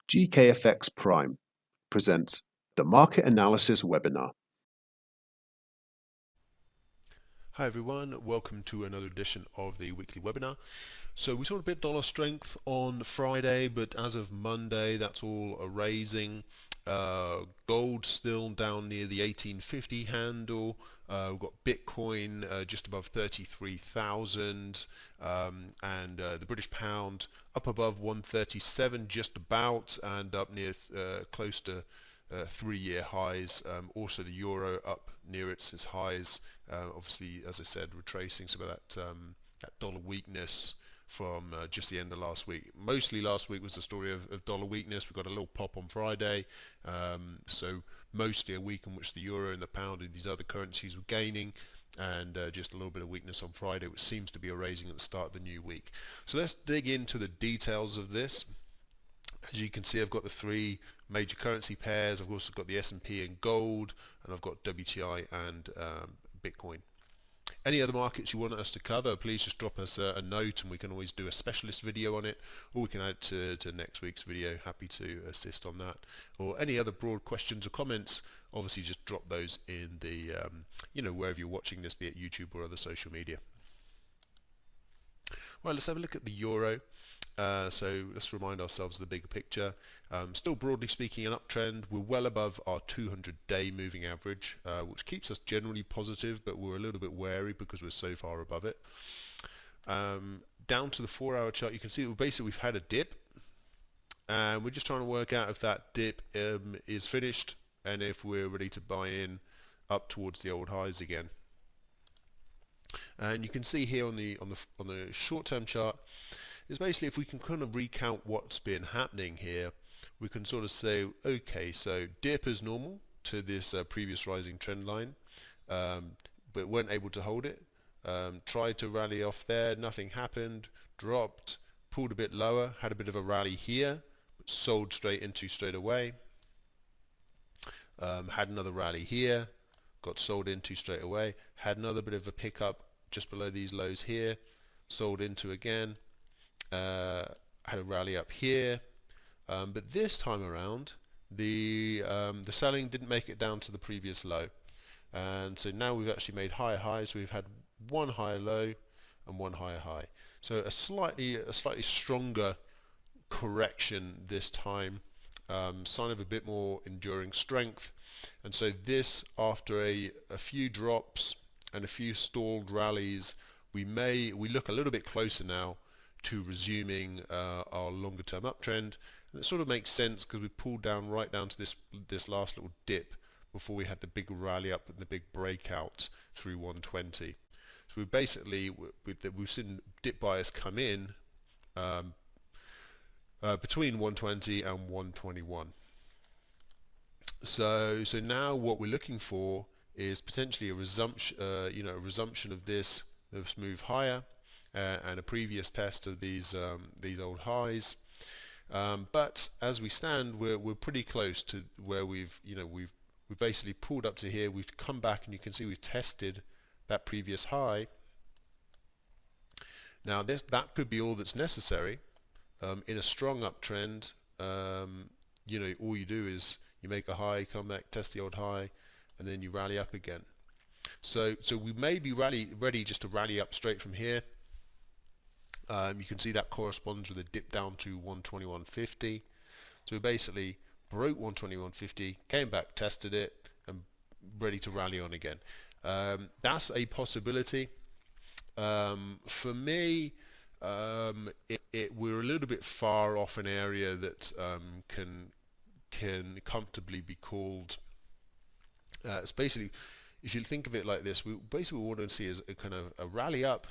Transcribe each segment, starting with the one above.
GKFX Prime presents the Market Analysis Webinar. Hi everyone, welcome to another edition of the weekly webinar. So we saw a bit dollar strength on Friday, but as of Monday that's all a raising. Gold still down near the 1850 handle. We've got Bitcoin just above 33,000, and the British pound up above 137 just about, and up near close to 3-year highs. Also the euro up near its highs. Obviously, as I said, retracing some of that dollar weakness from just the end of last week. Mostly last week was the story of dollar weakness. We got a little pop on Friday, so mostly a week in which the euro and the pound and these other currencies were gaining, and just a little bit of weakness on Friday, which seems to be a raising at the start of the new week. So let's dig into the details of this. As you can see, I've got the three major currency pairs. I've also got the S&P and gold, and I've got WTI and Bitcoin. Any other markets you want us to cover, please just drop us a note, and we can always do a specialist video on it, or we can add to next week's video. Happy to assist on that. Or any other broad questions or comments, obviously just drop those in the wherever you're watching this, be it YouTube or other social media. Right, let's have a look at the euro. So let's remind ourselves of the bigger picture. Still broadly speaking an uptrend. We're well above our 200-day moving average, which keeps us generally positive, but we're a little bit wary because we're so far above it. Down to the 4-hour chart, you can see that basically we've had a dip, and we're just trying to work out if that dip is finished and if we're ready to buy in up towards the old highs again. And you can see here on the short-term chart, is basically if we can kind of recount what's been happening here, we can sort of say, okay, so dip as normal to this previous rising trend line, but weren't able to hold it. Tried to rally off there, nothing happened, dropped, pulled a bit lower, had a bit of a rally here, but sold straight away. Had another rally here, got sold into straight away, had another bit of a pickup just below these lows here, sold into again. Had a rally up here, but this time around the selling didn't make it down to the previous low, and so now we've actually made higher highs. We've had one higher low and one higher high, so a slightly stronger correction this time, sign of a bit more enduring strength. And so this, after a few drops and a few stalled rallies, we look a little bit closer now to resuming our longer term uptrend. And it sort of makes sense because we pulled down right down to this last little dip before we had the big rally up and the big breakout through 120. So we basically we've seen dip bias come in between 120 and 121. So now what we're looking for is potentially a resumption, of this move higher, and a previous test of these old highs. But as we stand, we're pretty close to where we've basically pulled up to here. We've come back, and you can see we've tested that previous high. Now that could be all that's necessary in a strong uptrend. All you do is you make a high, come back, test the old high, and then you rally up again. So we may be ready just to rally up straight from here. You can see that corresponds with a dip down to 121.50. So we basically broke 121.50, came back, tested it, and ready to rally on again. That's a possibility. For me, we're a little bit far off an area that can comfortably be called. It's basically, if you think of it like this, we want to see is a kind of a rally up,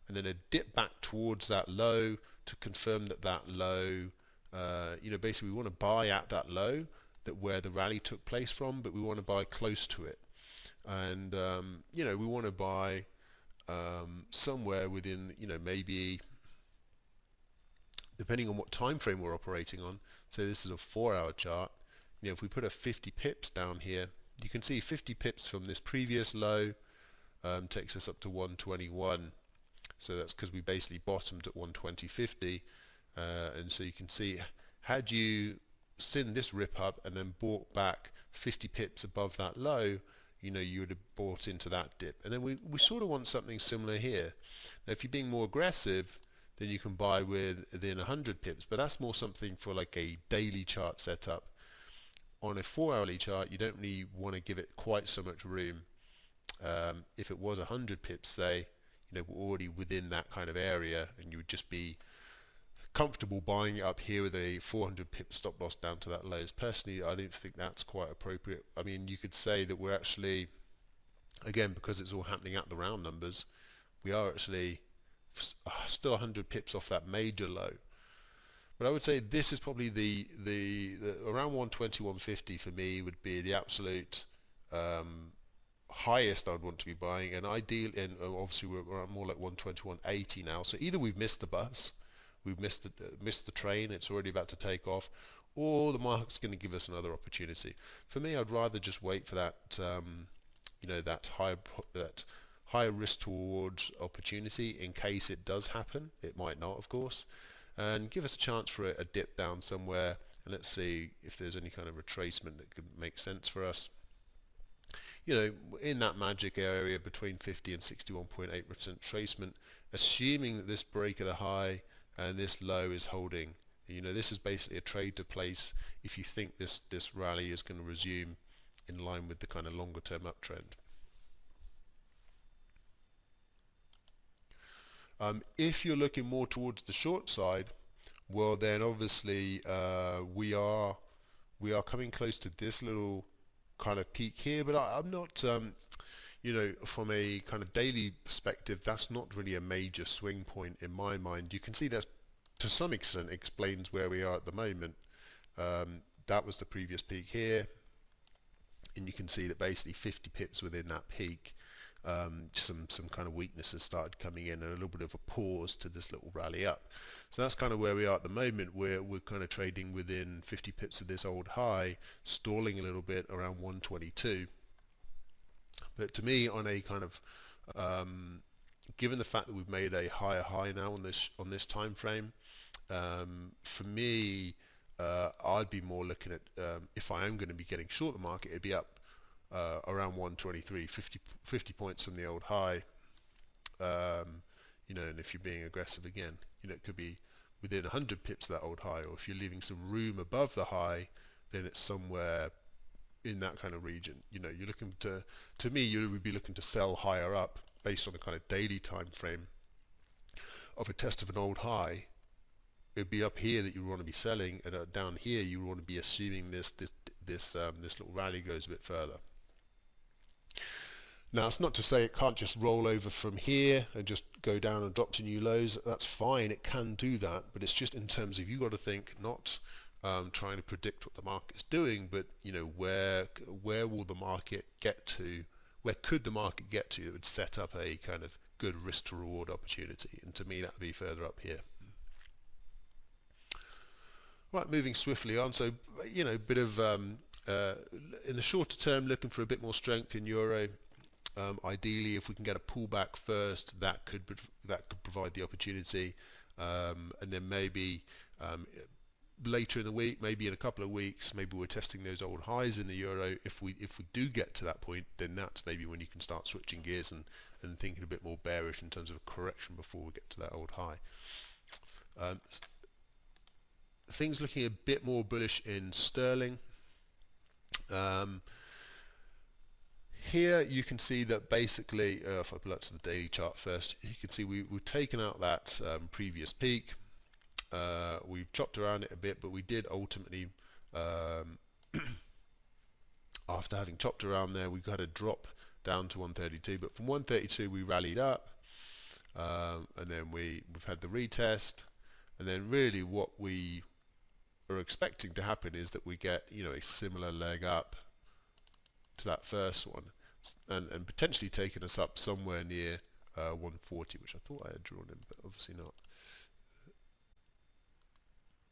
and then a dip back towards that low to confirm that low, basically we want to buy at that low, that where the rally took place from, but we want to buy close to it. And, we want to buy somewhere within, maybe, depending on what time frame we're operating on, so this is a 4-hour chart, if we put a 50 pips down here, you can see 50 pips from this previous low takes us up to 121. So that's because we basically bottomed at 120.50, and so you can see, had you seen this rip up and then bought back 50 pips above that low, you would have bought into that dip. And then we sort of want something similar here. Now, if you're being more aggressive, then you can buy within 100 pips, but that's more something for like a daily chart setup. On a 4-hourly chart, you don't really want to give it quite so much room. If it was 100 pips, say, we're already within that kind of area, and you would just be comfortable buying it up here with a 400 pip stop loss down to that lows. Personally, I don't think that's quite appropriate. I mean, you could say that we're actually, again, because it's all happening at the round numbers, we are actually still 100 pips off that major low. But I would say this is probably the around 120, 150 for me would be the absolute highest I'd want to be buying, and ideally, and obviously we're more like 120, 180 now. So either we've missed the bus, we've missed the train, it's already about to take off, or the market's going to give us another opportunity. For me, I'd rather just wait for that, that higher risk towards opportunity in case it does happen. It might not, of course, and give us a chance for a dip down somewhere, and let's see if there's any kind of retracement that could make sense for us. In that magic area between 50 and 61.8% retracement, assuming that this break of the high and this low is holding. This is basically a trade to place if you think this rally is going to resume in line with the kind of longer term uptrend. If you're looking more towards the short side, well then obviously we are coming close to this little kind of peak here, but I'm not from a kind of daily perspective, that's not really a major swing point in my mind. You can see that's to some extent explains where we are at the moment. That was the previous peak here, and you can see that basically 50 pips within that peak, some kind of weakness has started coming in, and a little bit of a pause to this little rally up. So that's kind of where we are at the moment. We're kind of trading within 50 pips of this old high, stalling a little bit around 122. But to me, on a kind of given the fact that we've made a higher high now on this time frame, for me, I'd be more looking at if I am going to be getting short the market, it'd be up around 123, 50 points from the old high. And if you're being aggressive again, it could be within 100 pips of that old high, or if you're leaving some room above the high, then it's somewhere in that kind of region. You're looking to me, you would be looking to sell higher up based on a kind of daily time frame of a test of an old high. It'd be up here that you want to be selling, and down here you want to be assuming this little rally goes a bit further. Now, it's not to say it can't just roll over from here and just go down and drop to new lows. That's fine, it can do that, but it's just in terms of, you've got to think, not trying to predict what the market's doing, but where will the market get to, where could the market get to that would set up a kind of good risk to reward opportunity, and to me that would be further up here. Right, moving swiftly on, so bit of in the shorter term, looking for a bit more strength in euro. Ideally, if we can get a pullback first, that could provide the opportunity, and then maybe later in the week, maybe in a couple of weeks, maybe we're testing those old highs in the euro. If we do get to that point, then that's maybe when you can start switching gears and thinking a bit more bearish in terms of a correction before we get to that old high. Things looking a bit more bullish in sterling. Here you can see that basically, if I pull up to the daily chart first, you can see we've taken out that previous peak. We've chopped around it a bit, but we did ultimately, after having chopped around there, we got a drop down to 132. But from 132 we rallied up, and then we've had the retest, and then really what we are expecting to happen is that we get a similar leg up to that first one, and potentially taking us up somewhere near 140, which I thought I had drawn in, but obviously not.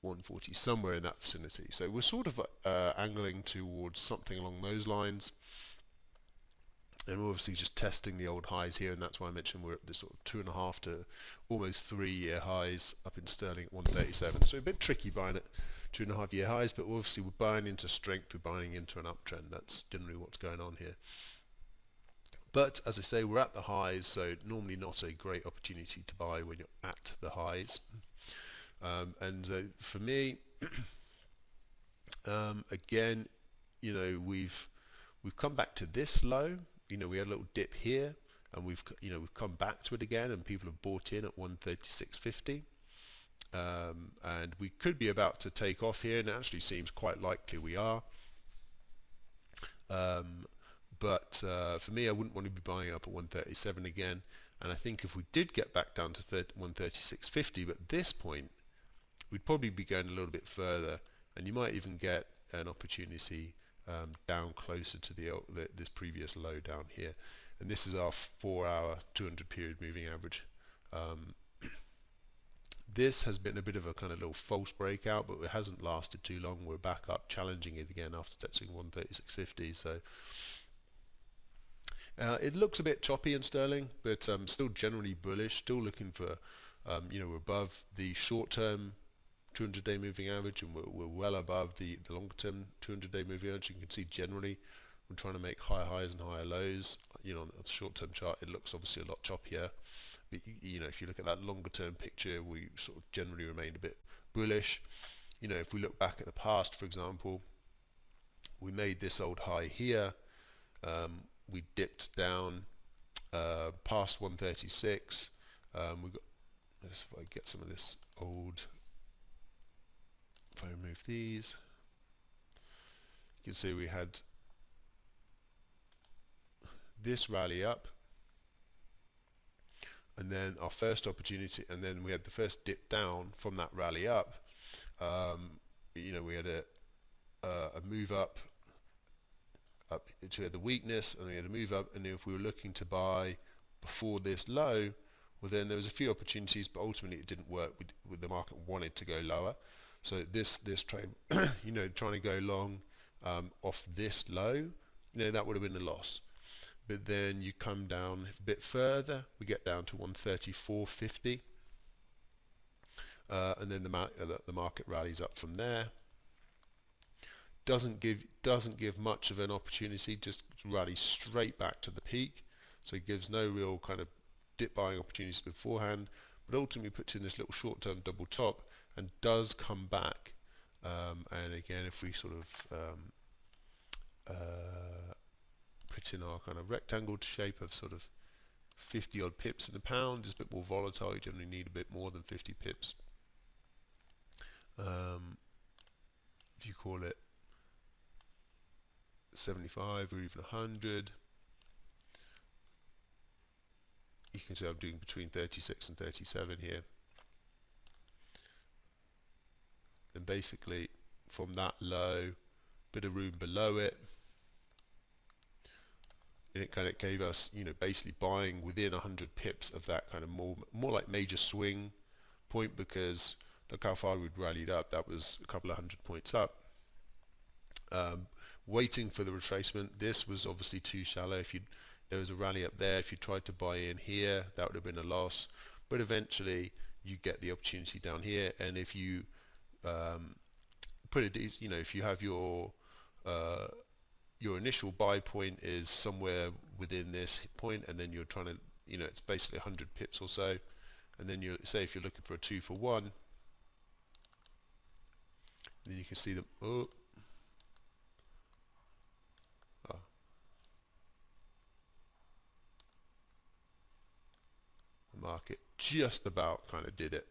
140, somewhere in that vicinity. So we're sort of angling towards something along those lines. and we're obviously just testing the old highs here, and that's why I mentioned we're at this sort of 2.5 to almost 3-year highs up in sterling at 137. So a bit tricky buying at 2.5-year highs, but obviously we're buying into strength, we're buying into an uptrend. That's generally what's going on here. But as I say, we're at the highs, so normally not a great opportunity to buy when you're at the highs. For me, again, we've come back to this low. We had a little dip here, and we've come back to it again, and people have bought in at 136.50. And we could be about to take off here, and it actually seems quite likely we are. But for me, I wouldn't want to be buying up at 137 again. And I think if we did get back down to 136.50, but at this point, we'd probably be going a little bit further, and you might even get an opportunity down closer to this previous low down here. And this is our 4-hour 200 period moving average. This has been a bit of a kind of little false breakout, but it hasn't lasted too long. We're back up challenging it again after touching 136.50. So it looks a bit choppy in sterling, but still generally bullish. Still looking for, we're above the short-term 200-day moving average, and we're well above the longer-term 200-day moving average. You can see generally we're trying to make higher highs and higher lows. On the short-term chart, it looks obviously a lot choppier. But, if you look at that longer-term picture, we sort of generally remained a bit bullish. If we look back at the past, for example, we made this old high here. We dipped down past 136. We got. Let's if I get some of this old. If I remove these, you can see we had this rally up, and then our first opportunity, and then we had the first dip down from that rally up. We had a move up to the weakness, and we had a move up, and if we were looking to buy before this low, well, then there was a few opportunities, but ultimately it didn't work. The market wanted to go lower. So this trade, trying to go long off this low, that would have been a loss. But then you come down a bit further, we get down to 134.50, and then the market rallies up from there. Doesn't give much of an opportunity, just rallies straight back to the peak. So it gives no real kind of dip buying opportunities beforehand, but ultimately puts in this little short-term double top and does come back. And again, if we sort of put in our kind of rectangle shape of sort of 50 odd pips in a pound, is a bit more volatile. You generally need a bit more than 50 pips. If you call it 75 or even 100, you can see I'm doing between 36 and 37 here. Then basically from that low, bit of room below it, and it kind of gave us, basically buying within 100 pips of that kind of more like major swing point, because look how far we'd rallied up. That was a couple of 100 points up. Waiting for the retracement. This was obviously too shallow. There was a rally up there. If you tried to buy in here, that would have been a loss. But eventually, you get the opportunity down here, and if you put it, if you have your initial buy point is somewhere within this point, and then you're trying to, it's basically 100 pips or so, and then you say if you're looking for a 2-for-1, then you can see them. The market just about kind of did it.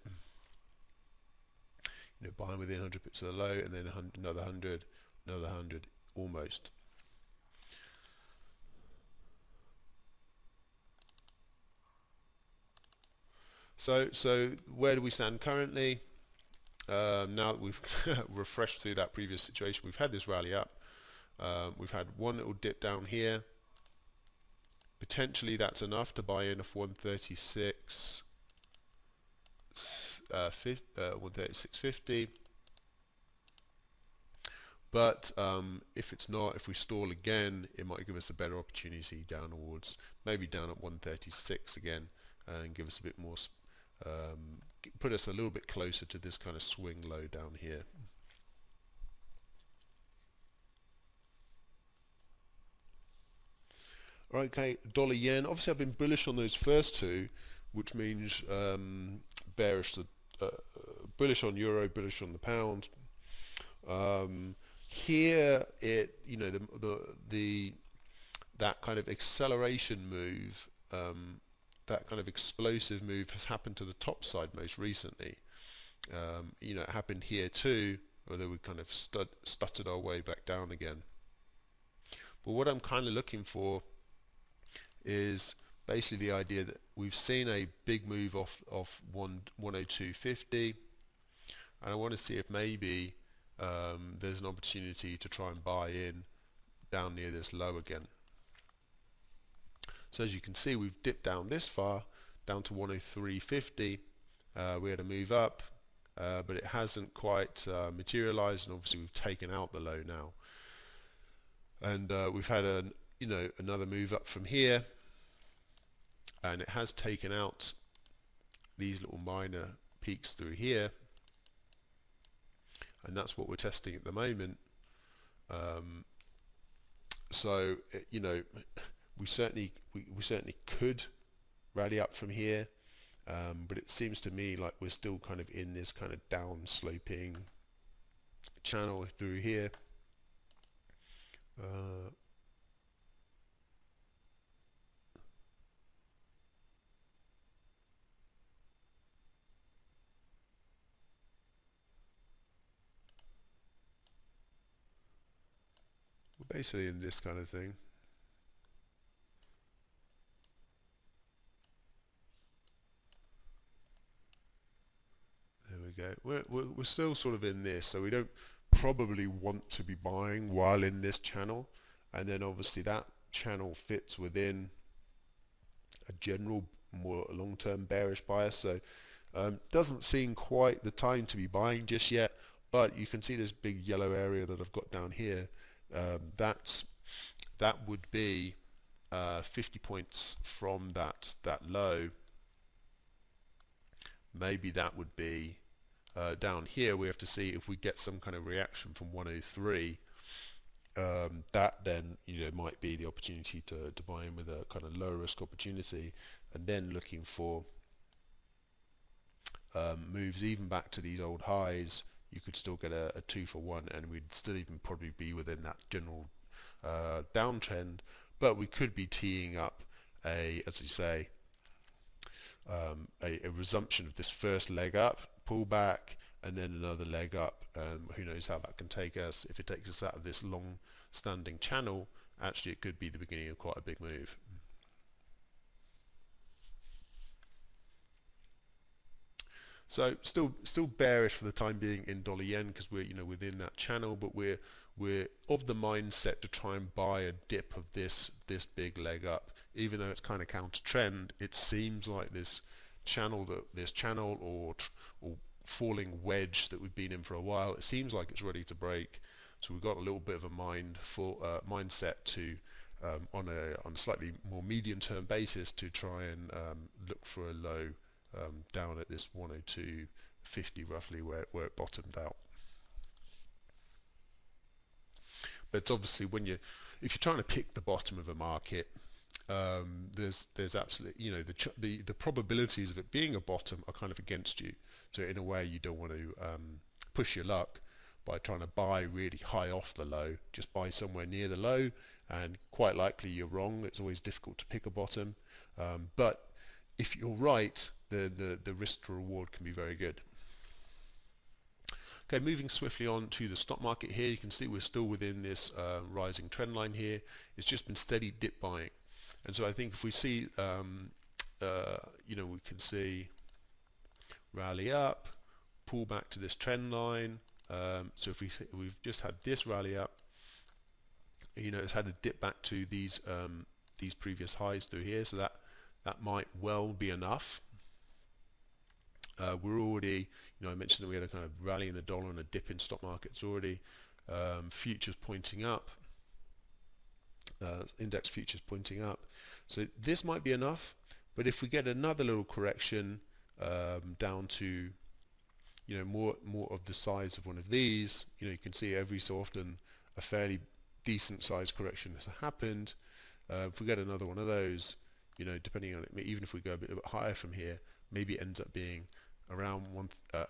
Buying within 100 pips of the low, and then another 100, another 100, almost. So where do we stand currently? Now that we've refreshed through that previous situation, we've had this rally up. We've had one little dip down here. Potentially that's enough to buy in of 136.50. But if it's not, if we stall again, it might give us a better opportunity downwards, maybe down at 136 again, and give us a bit more, put us a little bit closer to this kind of swing low down here. Okay, dollar yen. Obviously, I've been bullish on those first two, which means bearish, bullish on euro, bullish on the pound. Here, that kind of acceleration move, that kind of explosive move has happened to the top side most recently. It happened here too, although we kind of stuttered our way back down again. But what I'm kind of looking for is basically the idea that we've seen a big move off 102.50, and I want to see if maybe there's an opportunity to try and buy in down near this low again. So as you can see, we've dipped down this far, down to 103.50. We had a move up, but it hasn't quite materialized, and obviously we've taken out the low now. And we've had another move up from here, and it has taken out these little minor peaks through here, and that's what we're testing at the moment. So we certainly could rally up from here, but it seems to me like we're still kind of in this kind of down sloping channel through here. We're basically in this kind of thing. There we go. We're still sort of in this, so we don't probably want to be buying while in this channel, and then obviously that channel fits within a general more long-term bearish bias, so doesn't seem quite the time to be buying just yet. But you can see this big yellow area that I've got down here. That would be 50 points from that low. Maybe that would be down here. We have to see if we get some kind of reaction from 103. That then might be the opportunity to buy in with a kind of low risk opportunity, and then looking for moves even back to these old highs. You could still get a 2-for-1, and we'd still even probably be within that general downtrend, but we could be teeing up as you say, a resumption of this first leg up, pull back, and then another leg up. Who knows how that can take us. If it takes us out of this long standing channel, actually it could be the beginning of quite a big move. So still bearish for the time being in dollar yen, because we're within that channel, but we're of the mindset to try and buy a dip of this big leg up. Even though it's kind of counter trend, it seems like this channel or falling wedge that we've been in for a while, it seems like it's ready to break. So we've got a little bit of a mindset to on a slightly more medium term basis to try and look for a low down at this 102.50 roughly, where it bottomed out. But obviously if you're trying to pick the bottom of a market, there's absolutely, the probabilities of it being a bottom are kind of against you. So in a way, you don't want to push your luck by trying to buy really high off the low. Just buy somewhere near the low, and quite likely you're wrong. It's always difficult to pick a bottom, but if you're right, the risk to reward can be very good. Okay, moving swiftly on to the stock market here, you can see we're still within this rising trend line here. It's just been steady dip buying, and so I think if we see, we can see rally up, pull back to this trend line. So if we've just had this rally up, it's had a dip back to these previous highs through here, so that might well be enough. We're already, I mentioned that we had a kind of rally in the dollar and a dip in stock markets already. futures pointing up, index futures pointing up. So this might be enough, but if we get another little correction down to more of the size of one of these, you can see every so often a fairly decent sized correction has happened. If we get another one of those, depending on it, even if we go a bit higher from here, maybe it ends up being around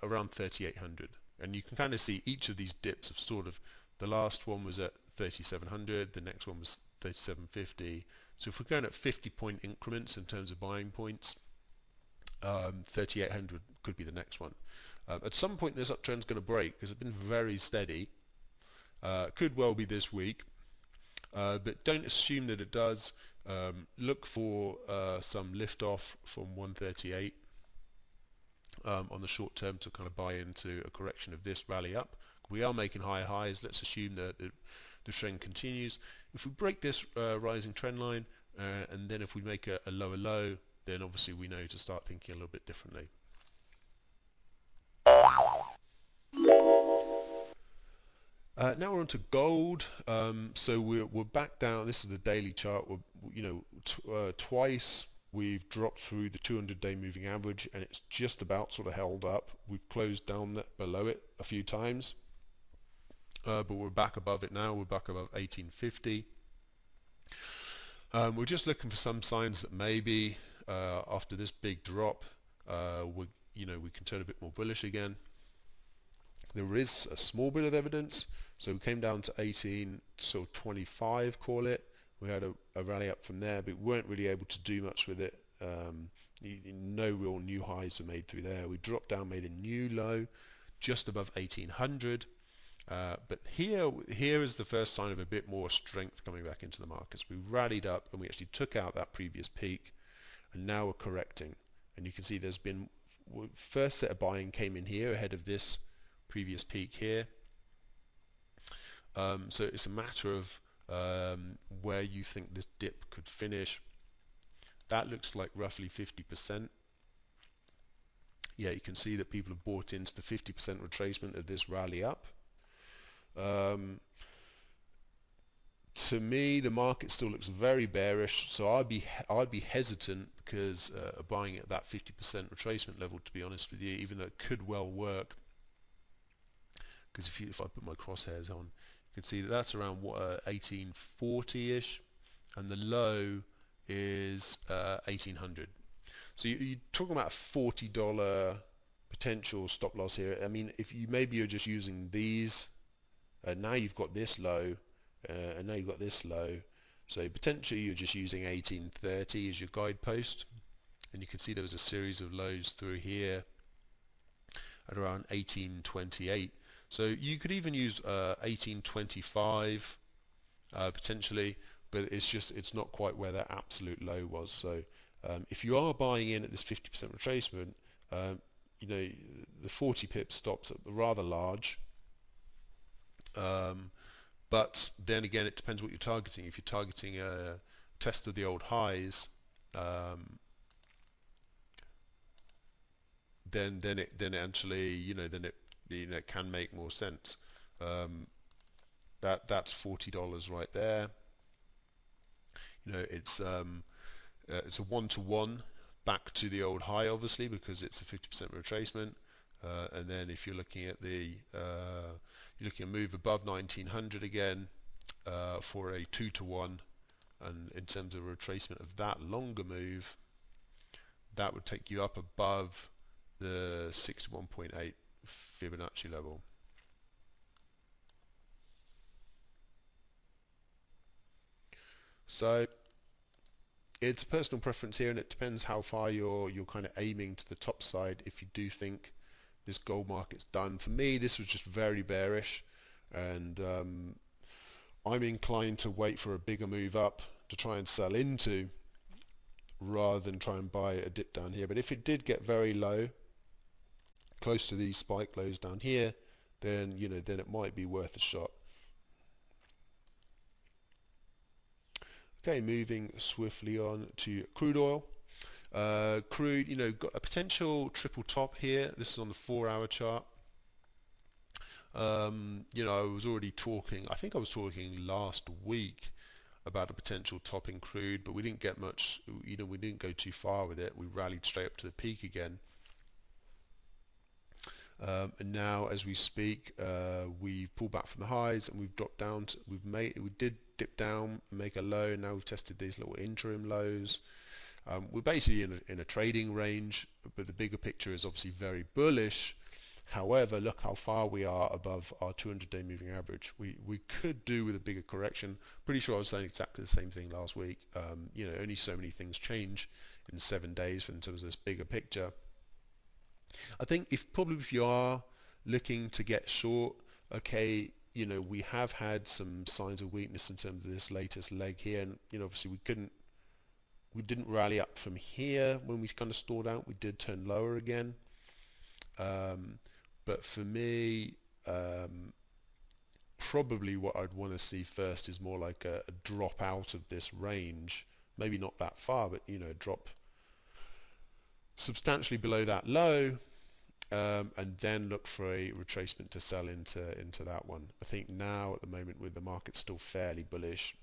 around 3,800. And you can kind of see each of these dips of sort of, the last one was at 3,700, the next one was 3,750. So if we're going at 50-point increments in terms of buying points, 3,800 could be the next one. At some point this uptrend's going to break because it's been very steady. Could well be this week, but don't assume that it does. Look for some lift off from 138 on the short term to kind of buy into a correction of this rally up. We are making higher highs. Let's assume that the trend continues. If we break this rising trend line, and then if we make a lower low, then obviously we know to start thinking a little bit differently. Now we're on to gold. So we're back down. This is the daily chart. Twice we've dropped through the 200-day moving average, and it's just about sort of held up. We've closed down below it a few times, but we're back above it now. We're back above 1850. We're just looking for some signs that maybe after this big drop, we can turn a bit more bullish again. There is a small bit of evidence. So we came down to 18.25, call it. We had a rally up from there, but we weren't really able to do much with it. No real new highs were made through there. We dropped down, made a new low just above 1800. But here is the first sign of a bit more strength coming back into the markets. We rallied up and we actually took out that previous peak, and now we're correcting. And you can see there's been, first set of buying came in here ahead of this previous peak here. So it's a matter of where you think this dip could finish. That looks like roughly 50%. Yeah, you can see that people have bought into the 50% retracement of this rally up. To me, the market still looks very bearish, so I'd be hesitant because buying at that 50% retracement level, to be honest with you, even though it could well work. Because if I put my crosshairs on, you can see that that's around 1840-ish, and the low is 1800. So you're talking about a $40 potential stop loss here. I mean, if you're just using these, now you've got this low, and now you've got this low, so potentially you're just using 1830 as your guidepost, and you can see there was a series of lows through here at around 1828. So you could even use 1825 potentially, but it's not quite where that absolute low was. So if you are buying in at this 50% retracement, the 40 pip stops are rather large. But then again, it depends what you're targeting. If you're targeting a test of the old highs, then it actually it can make more sense. That's $40 right there. It's a one-to-one back to the old high, obviously, because it's a 50% retracement. And then if you're looking at you're looking at a move above 1900 again for a 2-to-1, and in terms of retracement of that longer move, that would take you up above the 61.8 Fibonacci level. So it's a personal preference here, and it depends how far you're kind of aiming to the top side. If you do think this gold market's done, for me this was just very bearish, and I'm inclined to wait for a bigger move up to try and sell into, rather than try and buy a dip down here. But if it did get very low, close to these spike lows down here, then then it might be worth a shot. Okay, moving swiftly on to crude oil. Crude, got a potential triple top here. This is on the 4-hour chart. You know, I was already talking, I think I was talking last week about a potential top in crude, but we didn't get much, you know, we didn't go too far with it. We rallied straight up to the peak again. And now, as we speak, we've pulled back from the highs and we've dropped down. We did dip down, make a low. Now we've tested these little interim lows. We're basically in a trading range, but the bigger picture is obviously very bullish. However, look how far we are above our 200-day moving average. We could do with a bigger correction. Pretty sure I was saying exactly the same thing last week. You know, only so many things change in 7 days in terms of this bigger picture. I think if you are looking to get short, okay, you know, we have had some signs of weakness in terms of this latest leg here, and you know, obviously we didn't rally up from here when we kind of stalled out. We did turn lower again. But for me, probably what I'd want to see first is more like a drop out of this range. Maybe not that far, but you know, drop substantially below that low, and then look for a retracement to sell into that one. I think now at the moment, with the market still fairly bullish,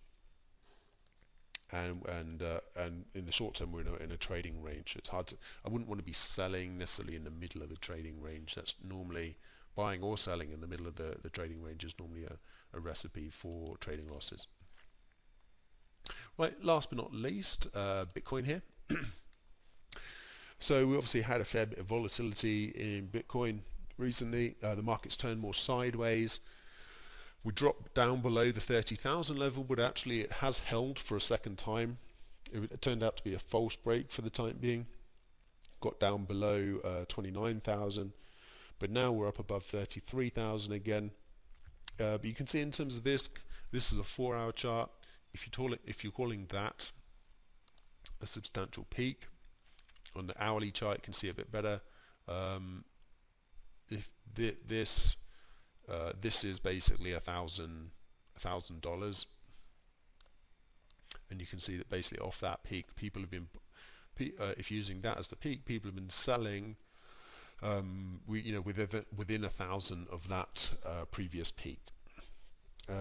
and in the short term we're in a trading range. It's hard to, I wouldn't want to be selling necessarily in the middle of the trading range. That's normally buying or selling in the middle of the trading range is normally a recipe for trading losses. Right, last but not least, Bitcoin here. So we obviously had a fair bit of volatility in Bitcoin recently. The market's turned more sideways. We dropped down below the 30,000 level, but actually it has held for a second time. It turned out to be a false break for the time being. Got down below 29,000, but now we're up above 33,000 again. But you can see in terms of this is a 4-hour chart. If you're calling that a substantial peak, on the hourly chart you can see a bit better. If this is basically $1,000, and you can see that basically off that peak, people have been, if using that as the peak, people have been selling, you know, within 1,000 of that previous peak. We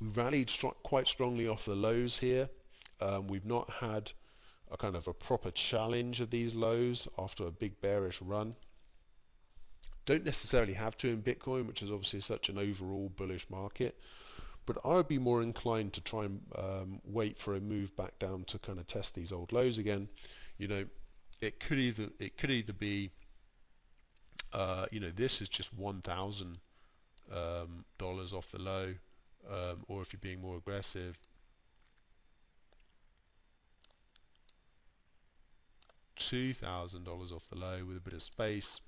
rallied quite strongly off the lows here. We've not had a kind of a proper challenge of these lows after a big bearish run. Don't necessarily have to in Bitcoin, which is obviously such an overall bullish market, but I would be more inclined to try and wait for a move back down to kind of test these old lows again. You know, it could either be you know, this is just $1,000 off the low, or if you're being more aggressive, $2,000 off the low with a bit of space.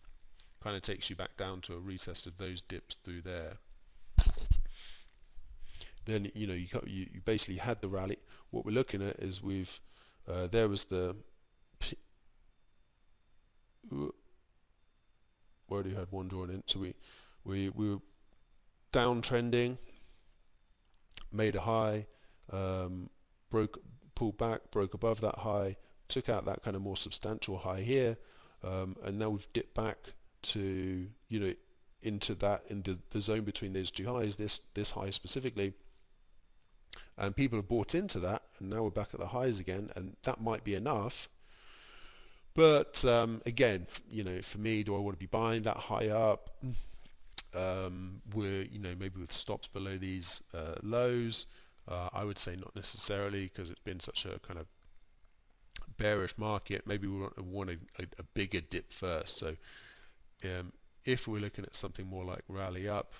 Kind of takes you back down to a recess of those dips through there. Then you know, you basically had the rally. What we're looking at is we've there was the we already had one drawn in, so we were downtrending, made a high, pulled back, broke above that high, took out that kind of more substantial high here, and now we've dipped back to, you know, into the zone between those two highs, this high specifically, and people have bought into that, and now we're back at the highs again, and that might be enough. But again, you know, for me, do I want to be buying that high up? We're, you know, maybe with stops below these lows. I would say not necessarily, because it's been such a kind of bearish market. Maybe we want a bigger dip first. So if we're looking at something more like rally up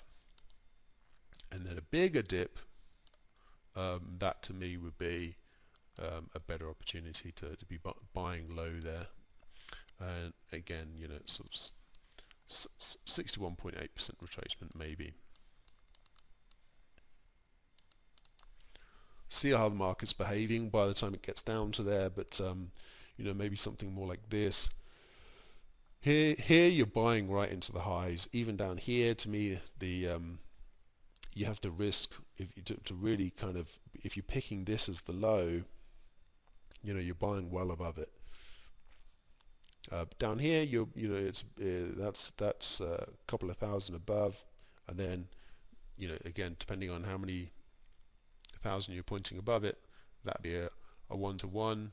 and then a bigger dip, that to me would be a better opportunity to be buying low there. And again, you know, sort of 61.8% retracement maybe. See how the market's behaving by the time it gets down to there, but you know, maybe something more like this. Here you're buying right into the highs. Even down here, to me, the you have to risk to really kind of, if you're picking this as the low, you know, you're buying well above it. Down here, it's that's a couple of thousand above, and then again, depending on how many thousand you're pointing above it, that'd be a 1-to-1,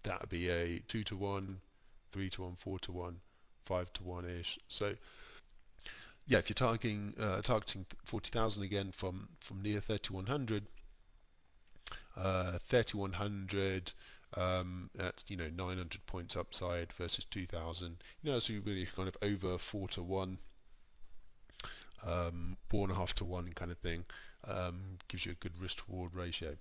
that'd be a 2-to-1, 3-to-1, 4-to-1, 5-to-1 ish. So yeah, if you're targeting 40,000 again from near 3100, 3100, that's 900 points upside versus 2000. So you're really kind of over 4-to-1, 4.5-to-1 kind of thing. Gives you a good risk reward ratio.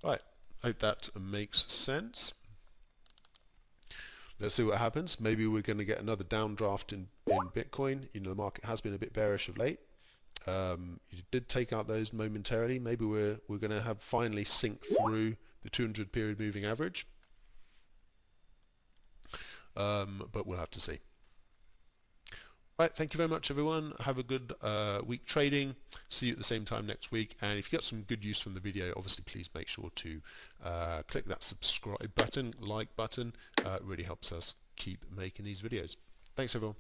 Right, hope that makes sense. Let's see what happens. Maybe we're going to get another downdraft in Bitcoin. The market has been a bit bearish of late. You did take out those momentarily. Maybe we're going to have finally sink through the 200 period moving average. But we'll have to see. Right, thank you very much, everyone. Have a good week trading. See you at the same time next week. And if you get some good use from the video, obviously please make sure to click that subscribe button, like button. It really helps us keep making these videos. Thanks, everyone.